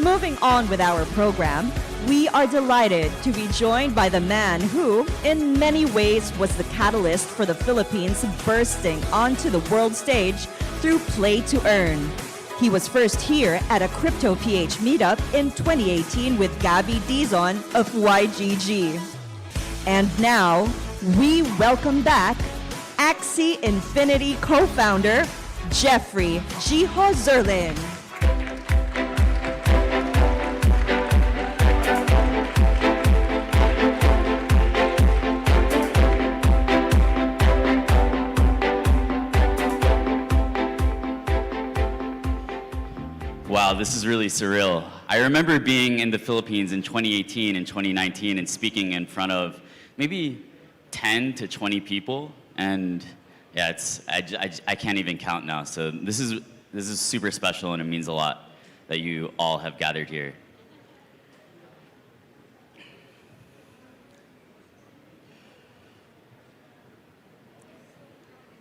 Moving on with our program, we are delighted to be joined by the man who, in many ways, was the catalyst for the Philippines bursting onto the world stage through Play to Earn. He was first here at a Crypto PH meetup in 2018 with Gabby Dizon of YGG. And now, we welcome back Axie Infinity co-founder, Jeffrey Jihoz Zirlin. Wow, this is really surreal. I remember being in the Philippines in 2018 and 2019 and speaking in front of maybe 10 to 20 people, and yeah, I can't even count now. So this is super special, and it means a lot that you all have gathered here.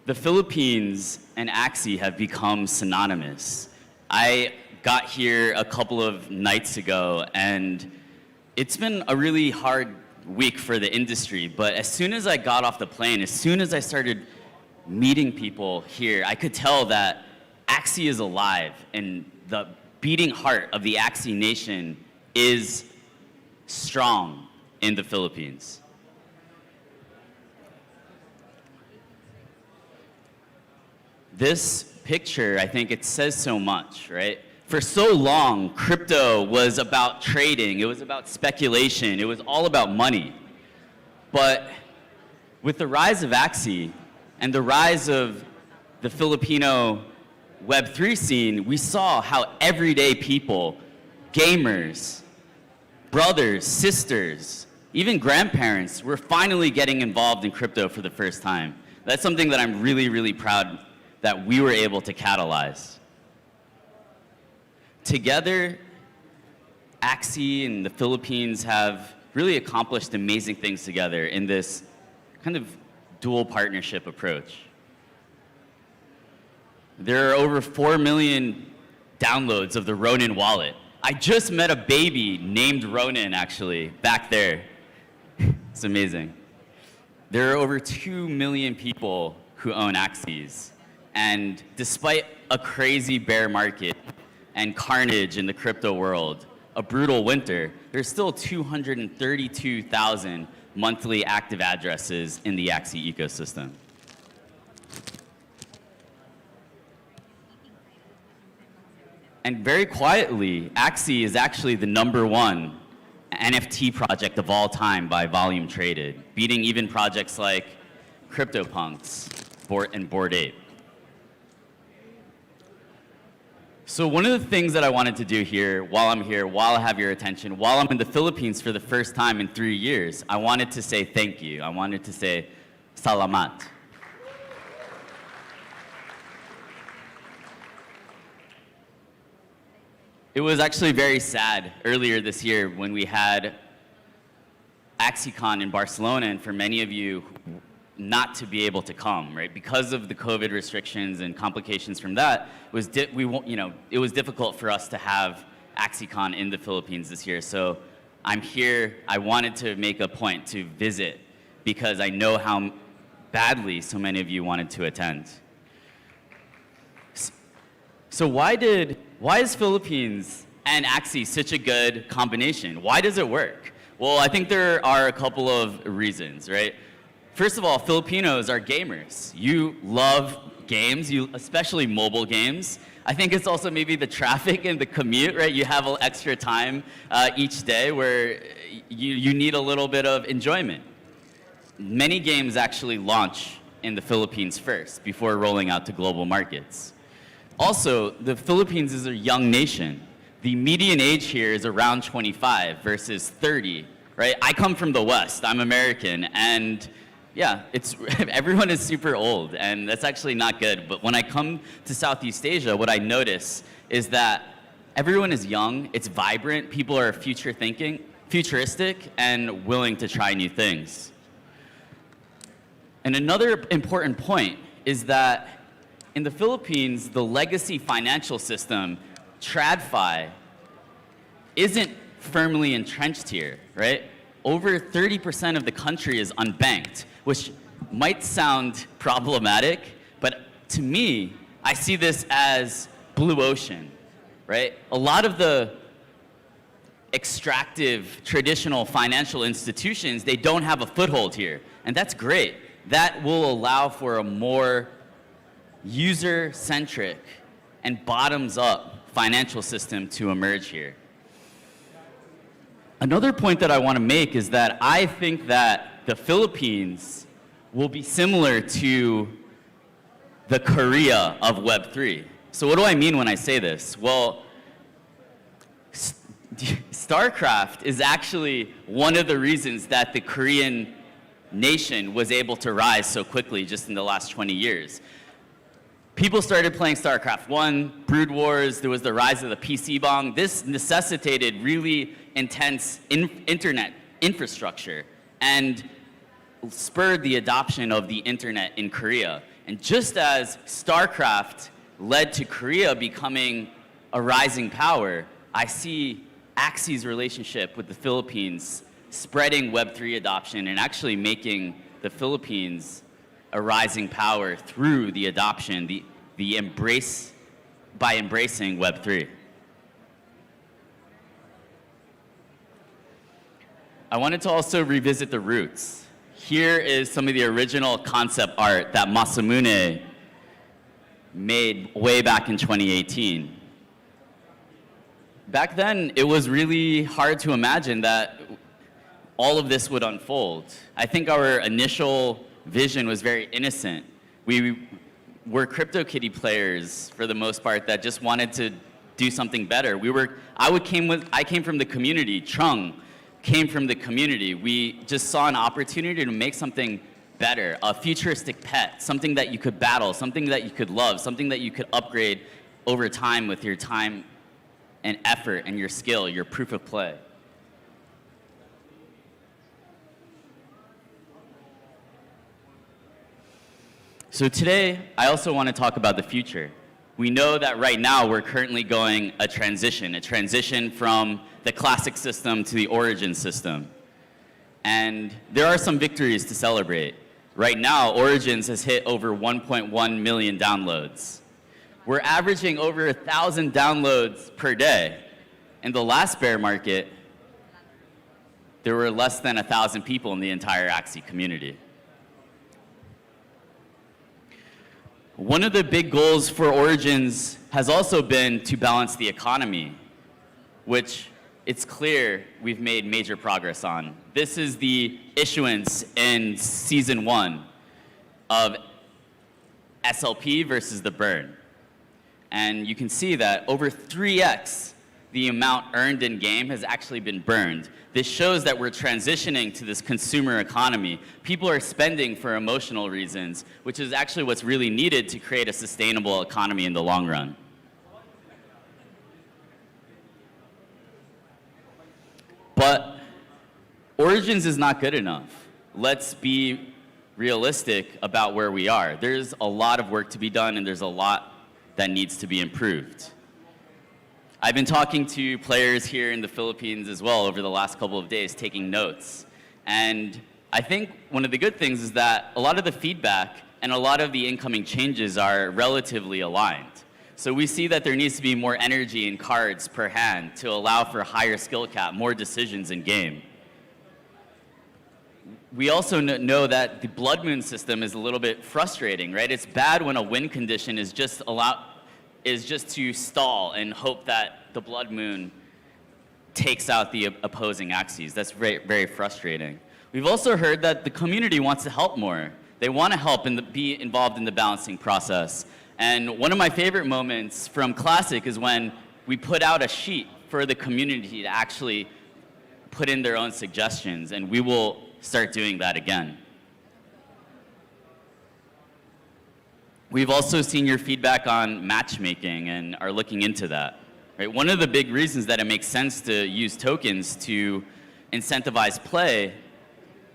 The Philippines and Axie have become synonymous. I got here a couple of nights ago, and it's been a really hard week for the industry, but as soon as I got off the plane, as soon as I started meeting people here, I could tell that Axie is alive, and the beating heart of the Axie nation is strong in the Philippines. This picture, I think it says so much, right? For so long, crypto was about trading, it was about speculation, it was all about money. But with the rise of Axie and the rise of the Filipino Web3 scene, we saw how everyday people, gamers, brothers, sisters, even grandparents were finally getting involved in crypto for the first time. That's something that I'm really, really proud that we were able to catalyze. Together, Axie and the Philippines have really accomplished amazing things together in this kind of dual partnership approach. There are over 4 million downloads of the Ronin wallet. I just met a baby named Ronin, actually, back there. It's amazing. There are over 2 million people who own Axies. And despite a crazy bear market and carnage in the crypto world, a brutal winter, there's still 232,000 monthly active addresses in the Axie ecosystem. And very quietly, Axie is actually the #1 NFT project of all time by volume traded, beating even projects like CryptoPunks and Bored Ape. So one of the things that I wanted to do here, while I have your attention, while I'm in the Philippines for the first time in 3 years, I wanted to say thank you. I wanted to say salamat. It was actually very sad earlier this year when we had AxieCon in Barcelona, and for many of you not to be able to come, right? Because of the COVID restrictions and complications from that, it was difficult for us to have AxieCon in the Philippines this year. So I'm here, I wanted to make a point to visit because I know how badly so many of you wanted to attend. So why is Philippines and Axie such a good combination? Why does it work? Well, I think there are a couple of reasons, right? First of all, Filipinos are gamers. You love games, especially mobile games. I think it's also maybe the traffic and the commute, right? You have extra time each day where you need a little bit of enjoyment. Many games actually launch in the Philippines first before rolling out to global markets. Also, the Philippines is a young nation. The median age here is around 25 versus 30, right? I come from the West, I'm American, and yeah, everyone is super old, and that's actually not good. But when I come to Southeast Asia, what I notice is that everyone is young, it's vibrant, people are futuristic, and willing to try new things. And another important point is that in the Philippines, the legacy financial system, TradFi, isn't firmly entrenched here, right? Over 30% of the country is unbanked, which might sound problematic, but to me, I see this as blue ocean, right? A lot of the extractive traditional financial institutions, they don't have a foothold here, and that's great. That will allow for a more user-centric and bottoms-up financial system to emerge here. Another point that I want to make is that I think that the Philippines will be similar to the Korea of Web3. So what do I mean when I say this? Well, StarCraft is actually one of the reasons that the Korean nation was able to rise so quickly just in the last 20 years. People started playing StarCraft 1, Brood Wars, there was the rise of the PC bong. This necessitated really intense internet infrastructure and spurred the adoption of the internet in Korea. And just as StarCraft led to Korea becoming a rising power, I see Axi's relationship with the Philippines spreading Web3 adoption and actually making the Philippines a rising power through the adoption, by embracing Web3. I wanted to also revisit the roots. Here is some of the original concept art that Masamune made way back in 2018. Back then, it was really hard to imagine that all of this would unfold. I think our initial vision was very innocent. We were CryptoKitty players, for the most part, that just wanted to do something better. I came from the community. Chung came from the community. We just saw an opportunity to make something better, a futuristic pet, something that you could battle, something that you could love, something that you could upgrade over time with your time and effort and your skill, your proof of play. So today, I also want to talk about the future. We know that right now we're currently going a transition from the classic system to the origin system. And there are some victories to celebrate. Right now, Origins has hit over 1.1 million downloads. We're averaging over 1,000 downloads per day. In the last bear market, there were less than 1,000 people in the entire Axie community. One of the big goals for Origins has also been to balance the economy, which it's clear we've made major progress on. This is the issuance in season 1 of SLP versus the burn. And you can see that over 3x the amount earned in game has actually been burned. This shows that we're transitioning to this consumer economy. People are spending for emotional reasons, which is actually what's really needed to create a sustainable economy in the long run. But Origins is not good enough. Let's be realistic about where we are. There's a lot of work to be done, and there's a lot that needs to be improved. I've been talking to players here in the Philippines as well over the last couple of days, taking notes. And I think one of the good things is that a lot of the feedback and a lot of the incoming changes are relatively aligned. So we see that there needs to be more energy in cards per hand to allow for higher skill cap, more decisions in game. We also know that the Blood Moon system is a little bit frustrating, right? It's bad when a win condition is just to stall and hope that the Blood Moon takes out the opposing Axies. That's very, very frustrating. We've also heard that the community wants to help more. They want to help and be involved in the balancing process. And one of my favorite moments from Classic is when we put out a sheet for the community to actually put in their own suggestions, and we will start doing that again. We've also seen your feedback on matchmaking and are looking into that. Right? One of the big reasons that it makes sense to use tokens to incentivize play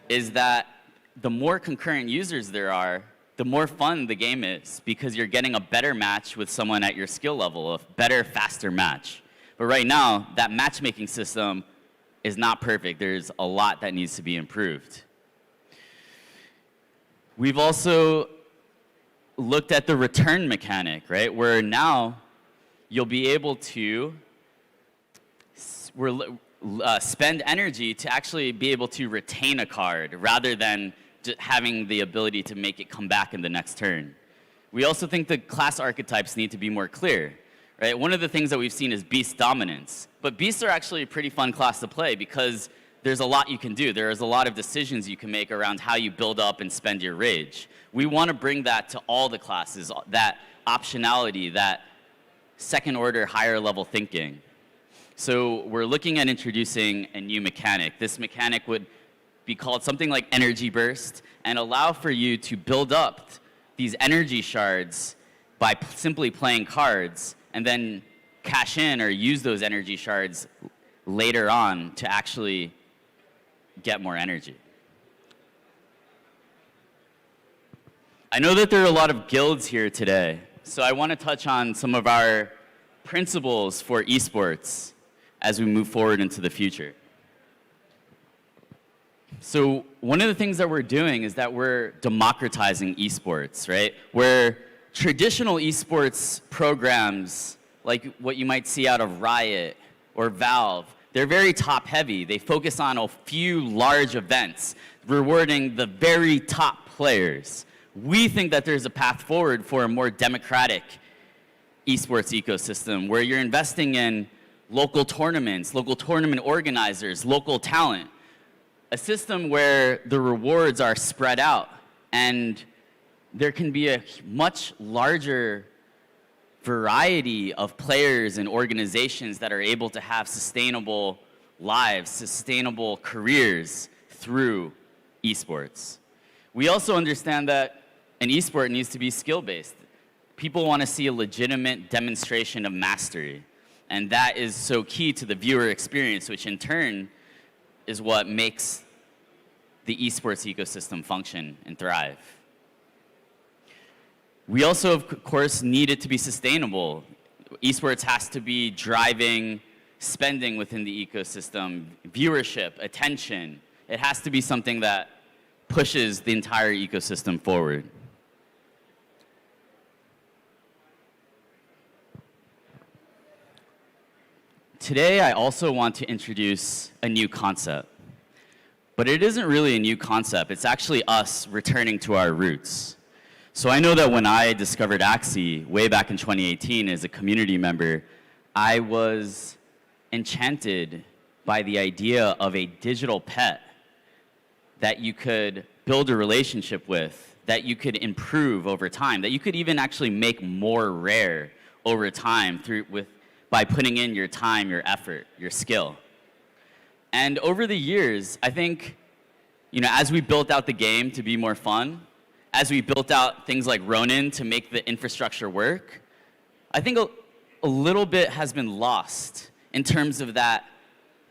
is that the more concurrent users there are, the more fun the game is, because you're getting a better match with someone at your skill level, a better, faster match. But right now, that matchmaking system is not perfect. There's a lot that needs to be improved. We've also looked at the return mechanic, right? Where now you'll be able to spend energy to actually be able to retain a card rather than having the ability to make it come back in the next turn. We also think the class archetypes need to be more clear, right? One of the things that we've seen is beast dominance. But beasts are actually a pretty fun class to play because there's a lot you can do. There is a lot of decisions you can make around how you build up and spend your rage. We want to bring that to all the classes, that optionality, that second order, higher level thinking. So we're looking at introducing a new mechanic. This mechanic would be called something like energy burst and allow for you to build up these energy shards by simply playing cards and then cash in or use those energy shards later on to actually get more energy. I know that there are a lot of guilds here today, so I want to touch on some of our principles for esports as we move forward into the future. So one of the things that we're doing is that we're democratizing esports, right? Where traditional esports programs, like what you might see out of Riot or Valve, they're very top-heavy. They focus on a few large events, rewarding the very top players. We think that there's a path forward for a more democratic esports ecosystem where you're investing in local tournaments, local tournament organizers, local talent. A system where the rewards are spread out and there can be a much larger variety of players and organizations that are able to have sustainable lives, sustainable careers through esports. We also understand that an esport needs to be skill-based. People want to see a legitimate demonstration of mastery, and that is so key to the viewer experience, which in turn is what makes the esports ecosystem function and thrive. We also, of course, need it to be sustainable. Esports has to be driving spending within the ecosystem, viewership, attention. It has to be something that pushes the entire ecosystem forward. Today, I also want to introduce a new concept. But it isn't really a new concept. It's actually us returning to our roots. So I know that when I discovered Axie way back in 2018 as a community member, I was enchanted by the idea of a digital pet that you could build a relationship with, that you could improve over time, that you could even actually make more rare over time by putting in your time, your effort, your skill. And over the years, I think, as we built out the game to be more fun, as we built out things like Ronin to make the infrastructure work, I think a little bit has been lost in terms of that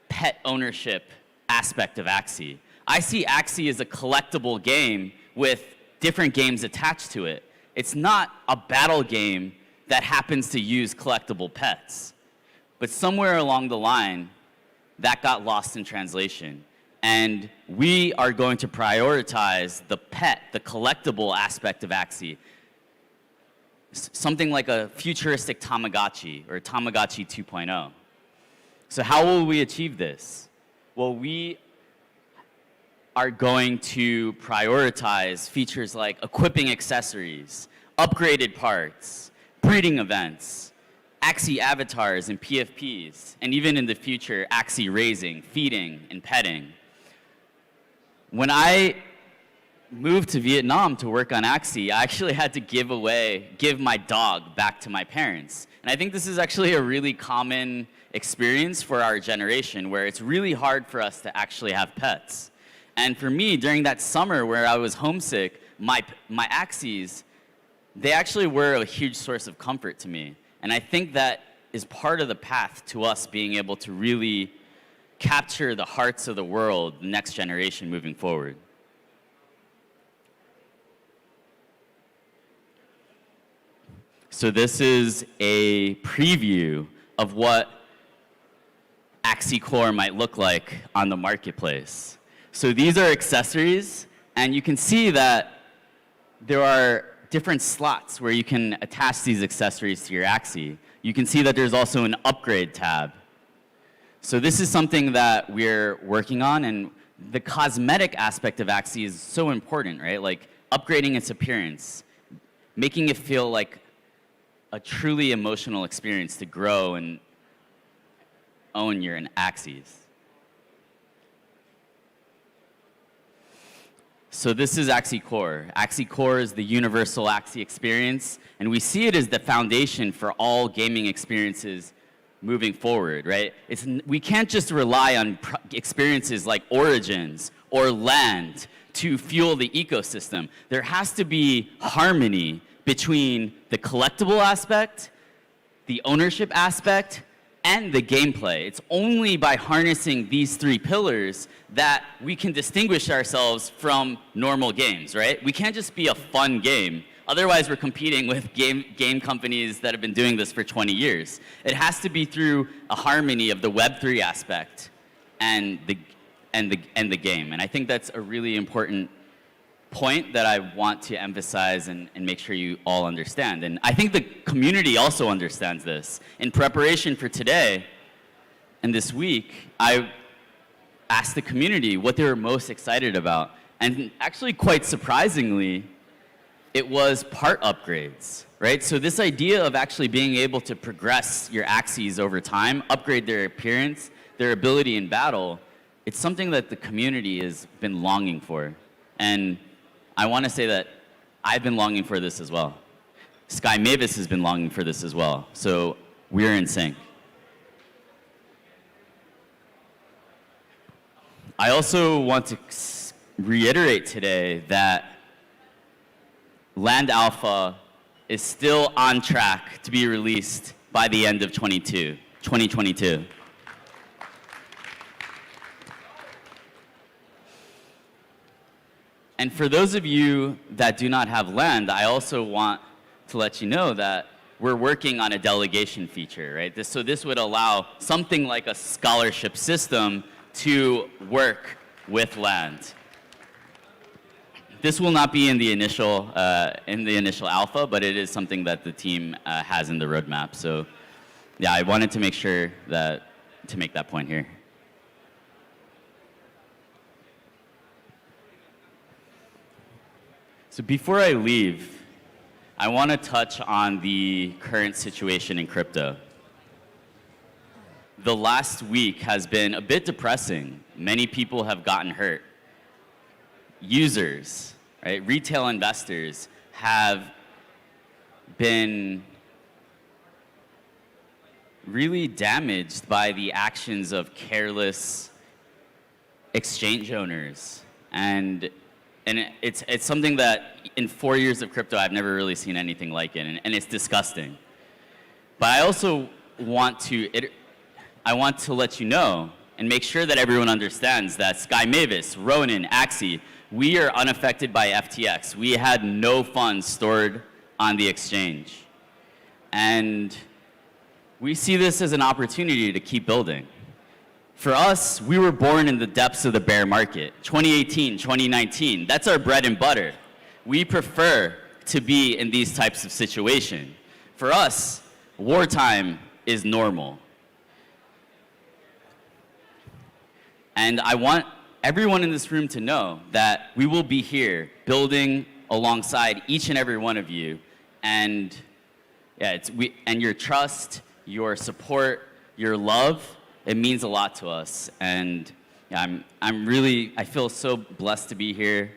pet ownership aspect of Axie. I see Axie as a collectible game with different games attached to it. It's not a battle game that happens to use collectible pets. But somewhere along the line, that got lost in translation. And we are going to prioritize the pet, the collectible aspect of Axie. Something like a futuristic Tamagotchi or Tamagotchi 2.0. So how will we achieve this? Well, we are going to prioritize features like equipping accessories, upgraded parts, breeding events, Axie avatars and PFPs, and even in the future, Axie raising, feeding, and petting. When I moved to Vietnam to work on Axie, I actually had to give my dog back to my parents. And I think this is actually a really common experience for our generation, where it's really hard for us to actually have pets. And for me, during that summer where I was homesick, my Axies, they actually were a huge source of comfort to me. And I think that is part of the path to us being able to really capture the hearts of the world, the next generation moving forward. So this is a preview of what Axie Core might look like on the marketplace. So these are accessories, and you can see that there are different slots where you can attach these accessories to your Axie. You can see that there's also an upgrade tab. So this is something that we're working on, and the cosmetic aspect of Axie is so important, right? Like upgrading its appearance, making it feel like a truly emotional experience to grow and own your Axies. So this is Axie Core. Axie Core is the universal Axie experience, and we see it as the foundation for all gaming experiences moving forward, right? We can't just rely on experiences like Origins or Land to fuel the ecosystem. There has to be harmony between the collectible aspect, the ownership aspect, and the gameplay. It's only by harnessing these three pillars that we can distinguish ourselves from normal games, right? We can't just be a fun game. Otherwise, we're competing with game companies that have been doing this for 20 years. It has to be through a harmony of the Web3 aspect and the game. And I think that's a really important point that I want to emphasize and make sure you all understand. And I think the community also understands this. In preparation for today and this week, I asked the community what they were most excited about. And actually, quite surprisingly, it was part upgrades, right? So this idea of actually being able to progress your Axies over time, upgrade their appearance, their ability in battle, it's something that the community has been longing for. And I want to say that I've been longing for this as well. Sky Mavis has been longing for this as well. So we're in sync. I also want to reiterate today that Land Alpha is still on track to be released by the end of 2022. And for those of you that do not have Land, I also want to let you know that we're working on a delegation feature, right? So this would allow something like a scholarship system to work with Land. This will not be in the initial alpha, but it is something that the team has in the roadmap. So yeah, I wanted to make sure to make that point here. So before I leave, I want to touch on the current situation in crypto. The last week has been a bit depressing. Many people have gotten hurt. Users, right, retail investors have been really damaged by the actions of careless exchange owners. And it's something that in 4 years of crypto, I've never really seen anything like it, and it's disgusting. But I also want to let you know and make sure that everyone understands that Sky Mavis, Ronin, Axie, we are unaffected by FTX. We had no funds stored on the exchange. And we see this as an opportunity to keep building. For us, we were born in the depths of the bear market. 2018, 2019, that's our bread and butter. We prefer to be in these types of situations. For us, wartime is normal. And I want everyone in this room to know that we will be here building alongside each and every one of you. And yeah, and your trust, your support, your love, it means a lot to us. And yeah, I feel so blessed to be here.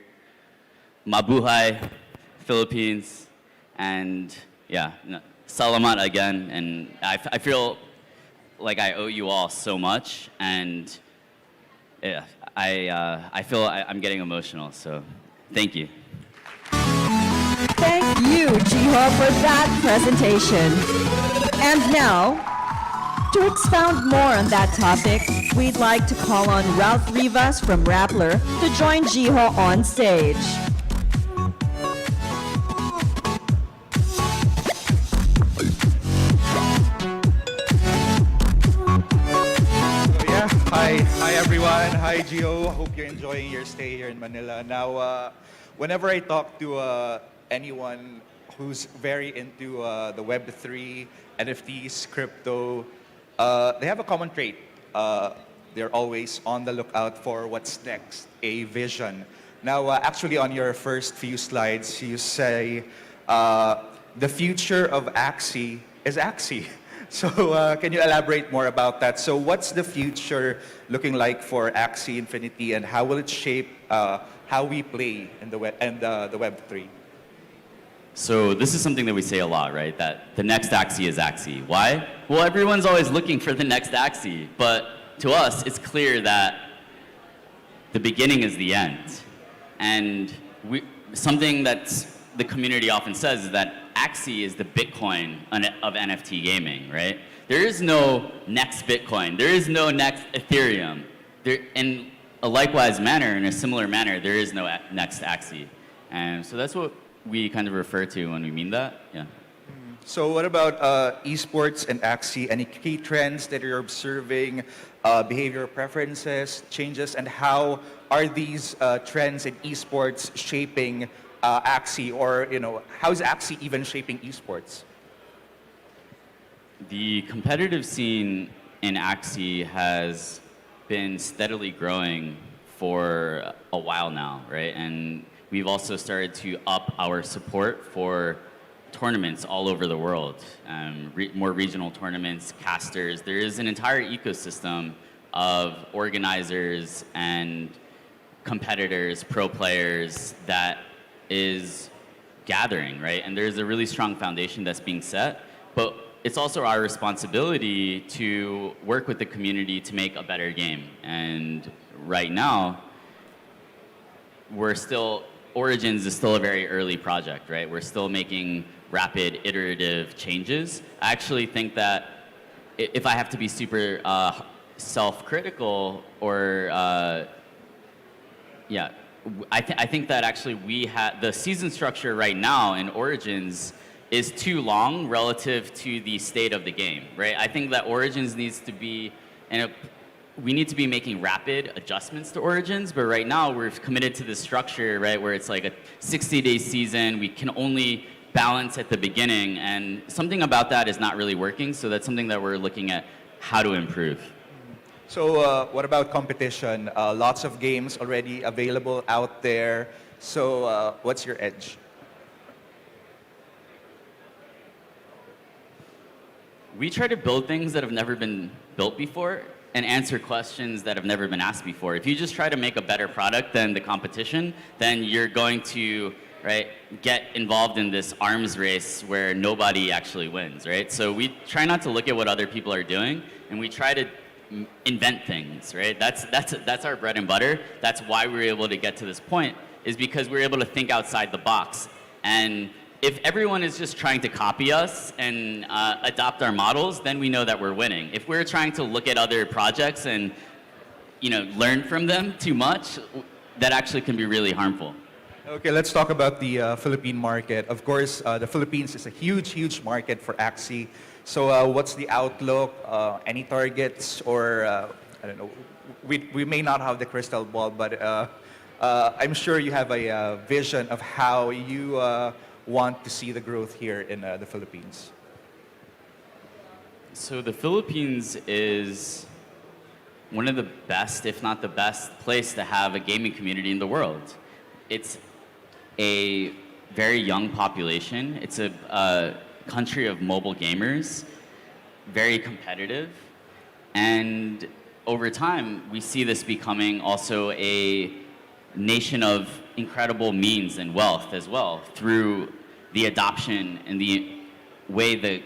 Mabuhay, Philippines. And yeah, salamat again. And I feel like I owe you all so much. And yeah, I feel I'm getting emotional, so thank you. Thank you, Jihoz, for that presentation. And now, to expound more on that topic, we'd like to call on Ralph Rivas from Rappler to join Jihoz on stage. everyone. Hi, Gio. Hope you're enjoying your stay here in Manila. Now, whenever I talk to anyone who's very into the Web3, NFTs, crypto, they have a common trait. They're always on the lookout for what's next, a vision. Now, actually, on your first few slides, you say the future of Axie is Axie. So can you elaborate more about that? So what's the future looking like for Axie Infinity, and how will it shape how we play in the Web3? So this is something that we say a lot, right? That the next Axie is Axie. Why? Well, everyone's always looking for the next Axie, but to us, it's clear that the beginning is the end. And something that the community often says is that Axie is the Bitcoin of NFT gaming, right? There is no next Bitcoin. There is no next Ethereum. In a likewise manner, in a similar manner, there is no next Axie. And so that's what we kind of refer to when we mean that, yeah. So what about esports and Axie? Any key trends that you're observing, behavior preferences, changes, and how are these trends in esports shaping Axie, or how is Axie even shaping esports? The competitive scene in Axie has been steadily growing for a while now, right? And we've also started to up our support for tournaments all over the world, more regional tournaments, casters. There is an entire ecosystem of organizers and competitors, pro players that is gathering, right? And there's a really strong foundation that's being set, but it's also our responsibility to work with the community to make a better game. And right now, Origins is still a very early project, right? We're still making rapid, iterative changes. I actually think that if I have to be super self-critical, or I think that actually the season structure right now in Origins is too long relative to the state of the game, right? I think that Origins needs to be, we need to be making rapid adjustments to Origins, but right now we're committed to this structure, right, where it's like a 60-day season. We can only balance at the beginning, and something about that is not really working, so that's something that we're looking at how to improve. So what about competition? Lots of games already available out there. So what's your edge? We try to build things that have never been built before and answer questions that have never been asked before. If you just try to make a better product than the competition, then you're going to, right, get involved in this arms race where nobody actually wins, right? So we try not to look at what other people are doing, and we try to invent things, right? That's our bread and butter. That's why we're able to get to this point, is because we're able to think outside the box. And if everyone is just trying to copy us and adopt our models, then we know that we're winning. If we're trying to look at other projects and learn from them too much, that actually can be really harmful. Okay, let's talk about the Philippine market. Of course, the Philippines is a huge, huge market for Axie. So what's the outlook? Any targets? Or, I don't know, we may not have the crystal ball, but I'm sure you have a vision of how you want to see the growth here in the Philippines. So the Philippines is one of the best, if not the best, place to have a gaming community in the world. It's a very young population. It's a country of mobile gamers, very competitive, and over time we see this becoming also a nation of incredible means and wealth as well, through the adoption and the way the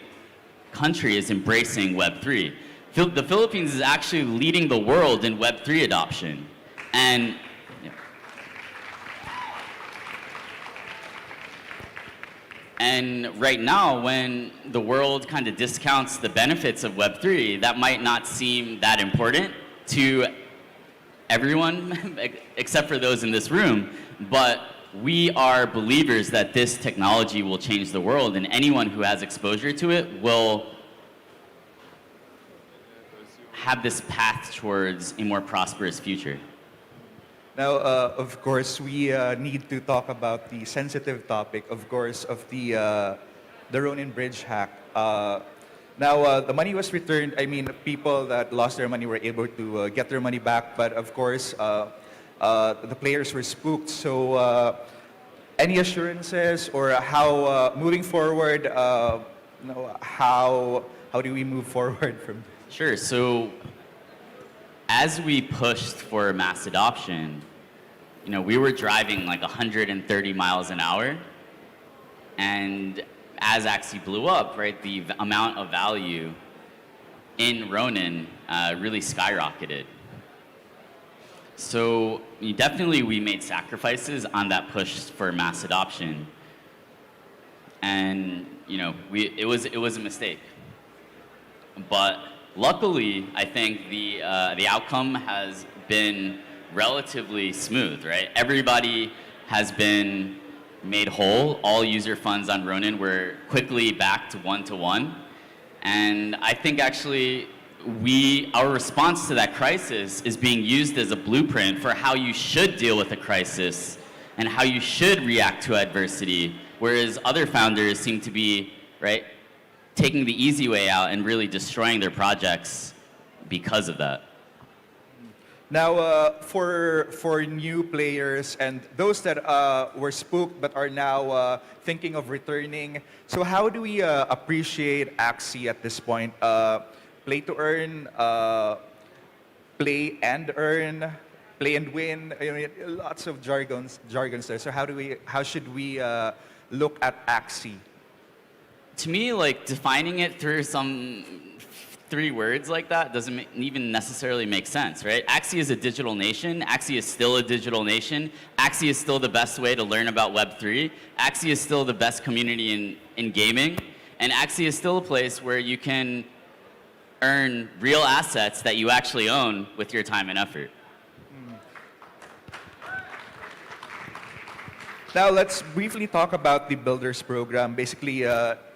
country is embracing Web3. The Philippines is actually leading the world in Web3 adoption. And right now, when the world kind of discounts the benefits of Web3, that might not seem that important to everyone except for those in this room, but we are believers that this technology will change the world, and anyone who has exposure to it will have this path towards a more prosperous future. Now, of course, we need to talk about the sensitive topic, of course, of the Ronin bridge hack. Now, the money was returned. I mean, people that lost their money were able to get their money back, but of course, the players were spooked. So, any assurances or how, moving forward, how do we move forward from this? Sure. So as we pushed for mass adoption, we were driving like 130 miles an hour, and as Axie blew up, right, the amount of value in Ronin really skyrocketed. So definitely we made sacrifices on that push for mass adoption, and it was a mistake. But luckily, I think the outcome has been relatively smooth, right? Everybody has been made whole. All user funds on Ronin were quickly back to one-to-one. And I think actually our response to that crisis is being used as a blueprint for how you should deal with a crisis and how you should react to adversity, whereas other founders seem to be, right, taking the easy way out and really destroying their projects because of that. Now, for new players and those that were spooked but are now thinking of returning, so how do we appreciate Axie at this point? Play to earn, play and earn, play and win. I mean, lots of jargons there. So how should we look at Axie? To me, like defining it through some 3 words like that doesn't even necessarily make sense, right? Axie is a digital nation. Axie is still a digital nation. Axie is still the best way to learn about Web3. Axie is still the best community in gaming. And Axie is still a place where you can earn real assets that you actually own with your time and effort. Now let's briefly talk about the Builders program. Basically,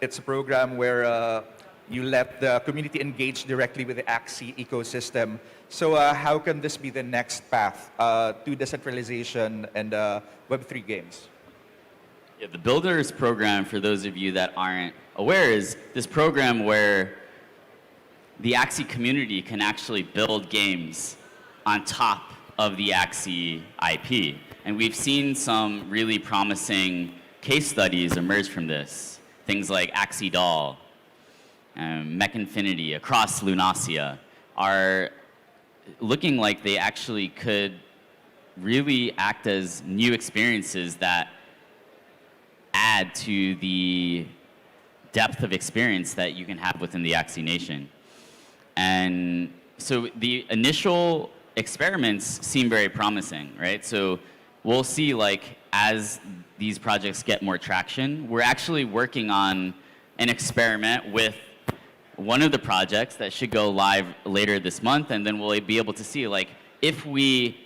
it's a program where you let the community engage directly with the Axie ecosystem. So how can this be the next path to decentralization and Web3 games? Yeah, the Builders program, for those of you that aren't aware, is this program where the Axie community can actually build games on top of the Axie IP. And we've seen some really promising case studies emerge from this. Things like Axie Doll, Mech Infinity, across Lunasia are looking like they actually could really act as new experiences that add to the depth of experience that you can have within the Axie Nation. And so the initial experiments seem very promising, right? So we'll see, like, as these projects get more traction, we're actually working on an experiment with one of the projects that should go live later this month, and then we'll be able to see, like, if we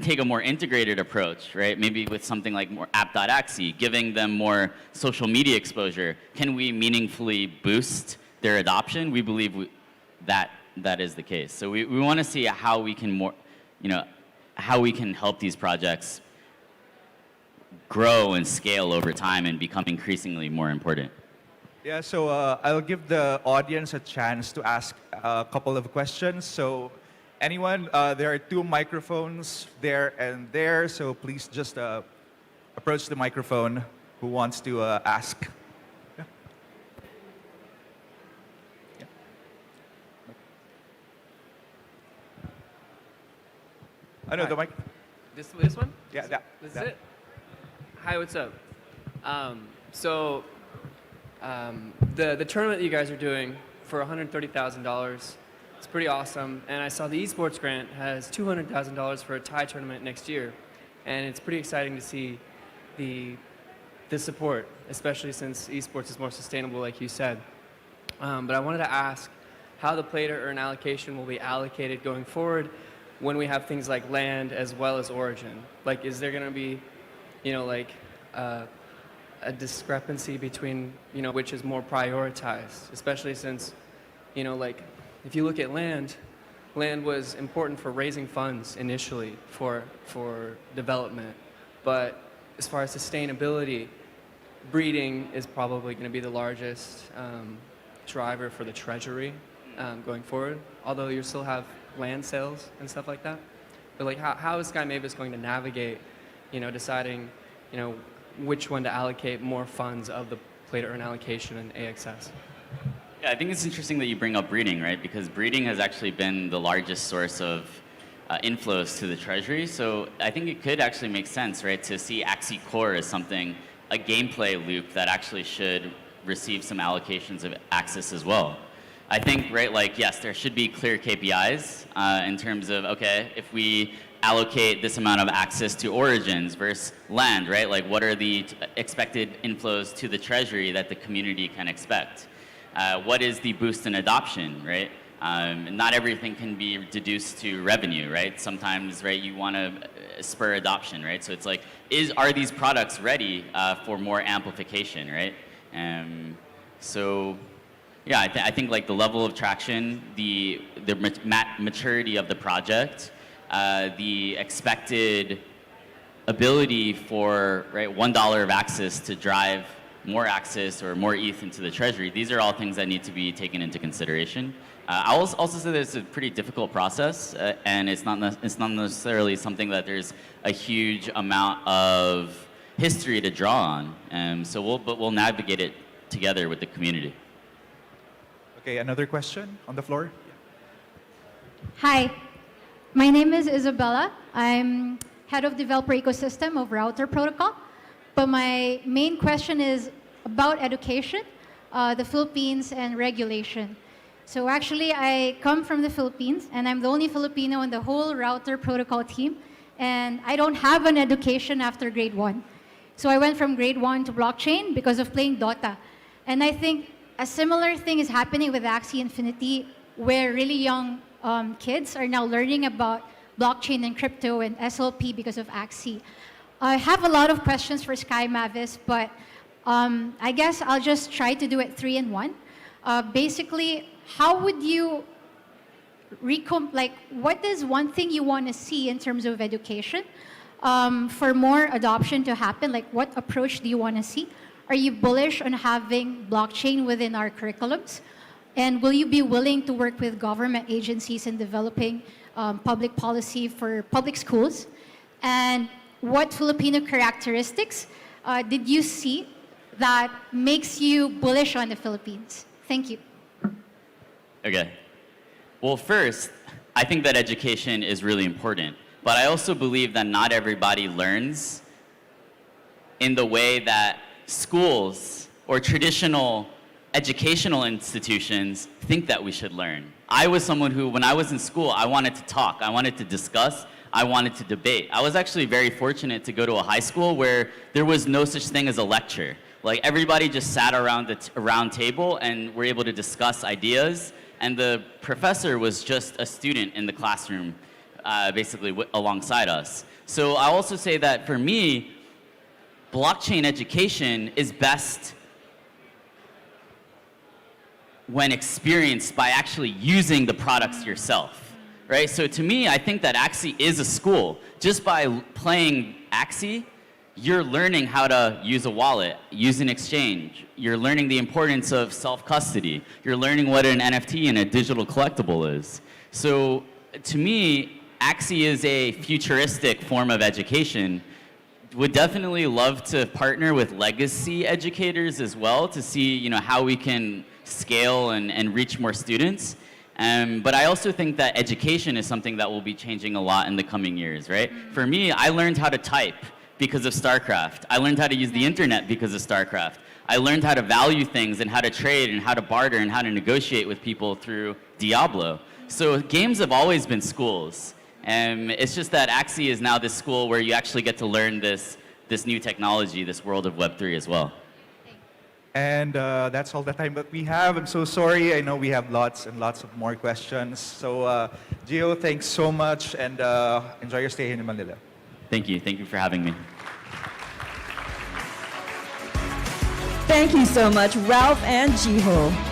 take a more integrated approach, right? Maybe with something like more app.axie, giving them more social media exposure, can we meaningfully boost their adoption? We believe that is the case. So we want to see how we can how we can help these projects grow and scale over time and become increasingly more important. Yeah, so I'll give the audience a chance to ask a couple of questions. So anyone, there are 2 microphones there and there, so please just approach the microphone who wants to ask. Yeah. Yeah. I know the mic. This one? Yeah, This is it? Hi, what's up? The tournament that you guys are doing for $130,000, it's pretty awesome. And I saw the esports grant has $200,000 for a Thai tournament next year. And it's pretty exciting to see the support, especially since esports is more sustainable, like you said. But I wanted to ask how the play-to-earn allocation will be allocated going forward when we have things like land as well as origin. Like, is there going to be, a discrepancy between, which is more prioritized, especially since, if you look at land, land was important for raising funds initially for development. But as far as sustainability, breeding is probably going to be the largest driver for the treasury going forward, although you still have land sales and stuff like that. But like, how is Sky Mavis going to navigate, deciding, which one to allocate more funds of the play-to-earn allocation in AXS? Yeah, I think it's interesting that you bring up breeding, right? Because breeding has actually been the largest source of inflows to the treasury. So I think it could actually make sense, right, to see Axie Core as something, a gameplay loop that actually should receive some allocations of access as well. I think, right, like, yes, there should be clear KPIs in terms of, okay, if we allocate this amount of access to origins versus land, right? Like, what are the expected inflows to the treasury that the community can expect? What is the boost in adoption, right? Not everything can be deduced to revenue, right? Sometimes, right, you want to spur adoption, right? So it's like, are these products ready for more amplification, right? So, yeah, I think like the level of traction, the maturity of the project, the expected ability for, right, $1 of access to drive more access or more ETH into the treasury, these are all things that need to be taken into consideration. I will also say that it's a pretty difficult process, and it's not necessarily something that there's a huge amount of history to draw on. So we'll navigate it together with the community. Okay, another question on the floor? Hi, my name is Isabella. I'm head of developer ecosystem of Router Protocol. But my main question is about education, the Philippines, and regulation. So actually, I come from the Philippines, and I'm the only Filipino in the whole Router Protocol team. And I don't have an education after grade 1. So I went from grade 1 to blockchain because of playing Dota. And I think a similar thing is happening with Axie Infinity, where really young kids are now learning about blockchain and crypto and SLP because of Axie. I have a lot of questions for Sky Mavis, but I guess I'll just try to do it 3 in 1. Basically, how would you what is one thing you want to see in terms of education for more adoption to happen? Like, what approach do you want to see? Are you bullish on having blockchain within our curriculums? And will you be willing to work with government agencies in developing public policy for public schools? And what Filipino characteristics did you see that makes you bullish on the Philippines? Thank you. Okay. Well, first, I think that education is really important. But I also believe that not everybody learns in the way that schools or traditional educational institutions think that we should learn. I was someone who, when I was in school, I wanted to talk, I wanted to discuss, I wanted to debate. I was actually very fortunate to go to a high school where there was no such thing as a lecture. Like, everybody just sat around the round table and were able to discuss ideas, and the professor was just a student in the classroom, basically alongside us. So I'll also say that for me, blockchain education is best when experienced by actually using the products yourself, right? So to me, I think that Axie is a school. Just by playing Axie, you're learning how to use a wallet, use an exchange. You're learning the importance of self-custody. You're learning what an NFT and a digital collectible is. So to me, Axie is a futuristic form of education. Would definitely love to partner with legacy educators as well to see, how we can scale and reach more students. But I also think that education is something that will be changing a lot in the coming years, right? For me, I learned how to type because of StarCraft. I learned how to use the internet because of StarCraft. I learned how to value things and how to trade and how to barter and how to negotiate with people through Diablo. So games have always been schools. It's just that Axie is now this school where you actually get to learn this new technology, this world of Web3 as well. And that's all the time that we have. I'm so sorry. I know we have lots and lots of more questions. So, Jiho, thanks so much, and enjoy your stay here in Manila. Thank you. Thank you for having me. Thank you so much, Ralph and Jiho.